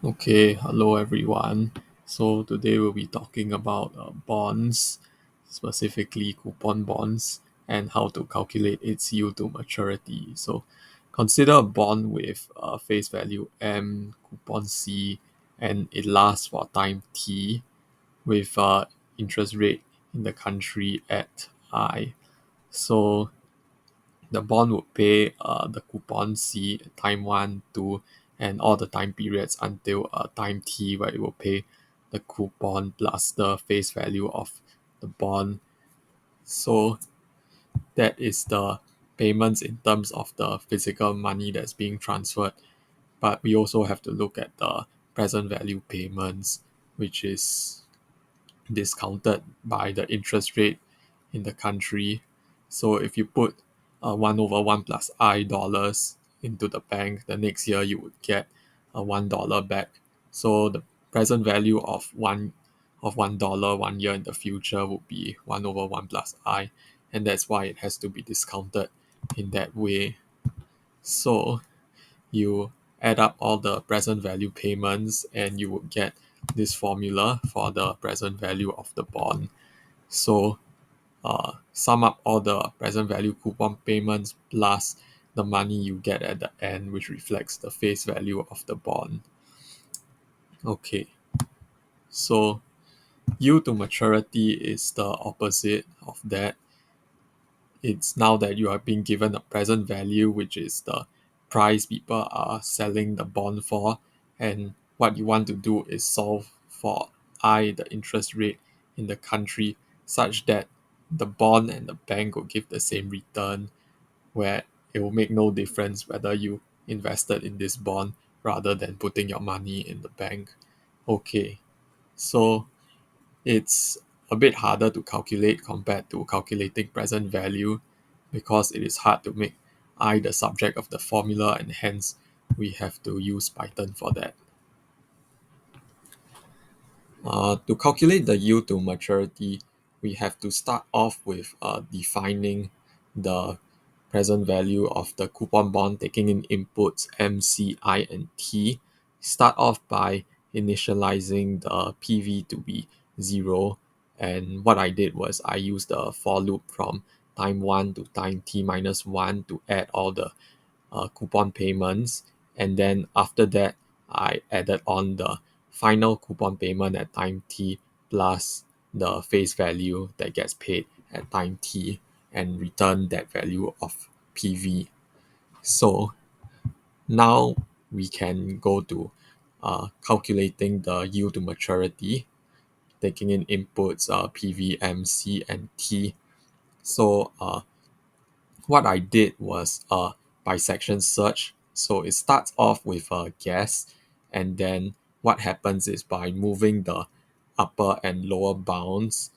Okay, hello everyone. So today we'll be talking about bonds, specifically coupon bonds, and how to calculate its yield to maturity. So consider a bond with face value M, coupon C, and it lasts for time T with interest rate in the country at I. So the bond would pay the coupon C time 1, 2, and all the time periods until time T, where it will pay the coupon plus the face value of the bond. So that is the payments in terms of the physical money that's being transferred. But we also have to look at the present value payments, which is discounted by the interest rate in the country. So if you put 1 over 1 plus I dollars into the bank, the next year you would get $1 back. So the present value of $1 1 year in the future would be 1 over 1 plus I, and that's why it has to be discounted in that way. So you add up all the present value payments and you would get this formula for the present value of the bond. So sum up all the present value coupon payments plus the money you get at the end, which reflects the face value of the bond. Okay, so yield to maturity is the opposite of that. It's now that you are being given a present value, which is the price people are selling the bond for, and what you want to do is solve for I, the interest rate in the country, such that the bond and the bank will give the same return, where it will make no difference whether you invested in this bond rather than putting your money in the bank. Okay, so it's a bit harder to calculate compared to calculating present value because it is hard to make I the subject of the formula, and hence we have to use Python for that. To calculate the yield to maturity, we have to start off with defining the present value of the coupon bond, taking in inputs M, C, I, and T. Start off by initializing the PV to be 0. And what I did was I used the for loop from time 1 to time T minus 1 to add all the coupon payments. And then after that, I added on the final coupon payment at time T plus the face value that gets paid at time T and return that value of PV. So now we can go to calculating the yield to maturity, taking in inputs PV, MC, and T. So what I did was bisection search. So it starts off with a guess, and then what happens is by moving the upper and lower bounds,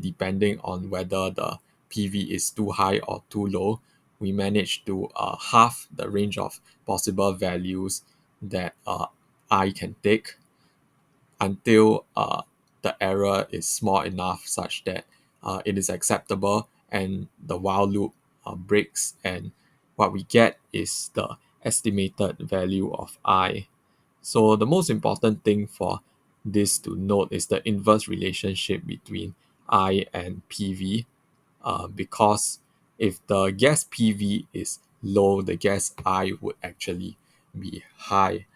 depending on whether the PV is too high or too low, we manage to half the range of possible values that I can take until the error is small enough such that it is acceptable and the while loop breaks, and what we get is the estimated value of I. So the most important thing for this to note is the inverse relationship between I and PV, because if the gas PV is low, the gas I would actually be high.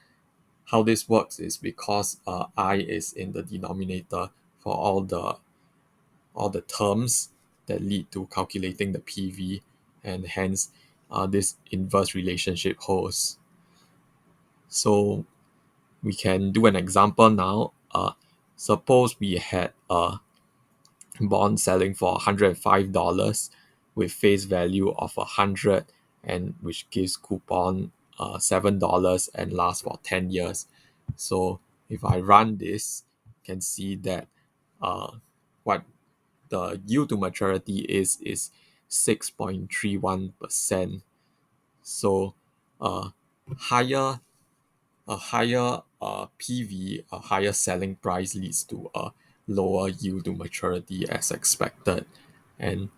How this works is because I is in the denominator for all the terms that lead to calculating the PV, and hence this inverse relationship holds. So we can do an example now. Suppose we had a bond selling for $105 with face value of 100, and which gives coupon $7 and lasts for 10 years. So if I run this, you can see that what the yield to maturity is 6.31%. So uh, higher a higher PV, a higher selling price leads to a lower yield to maturity as expected. And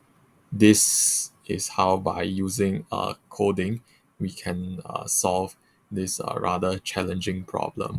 this is how, by using coding, we can solve this rather challenging problem.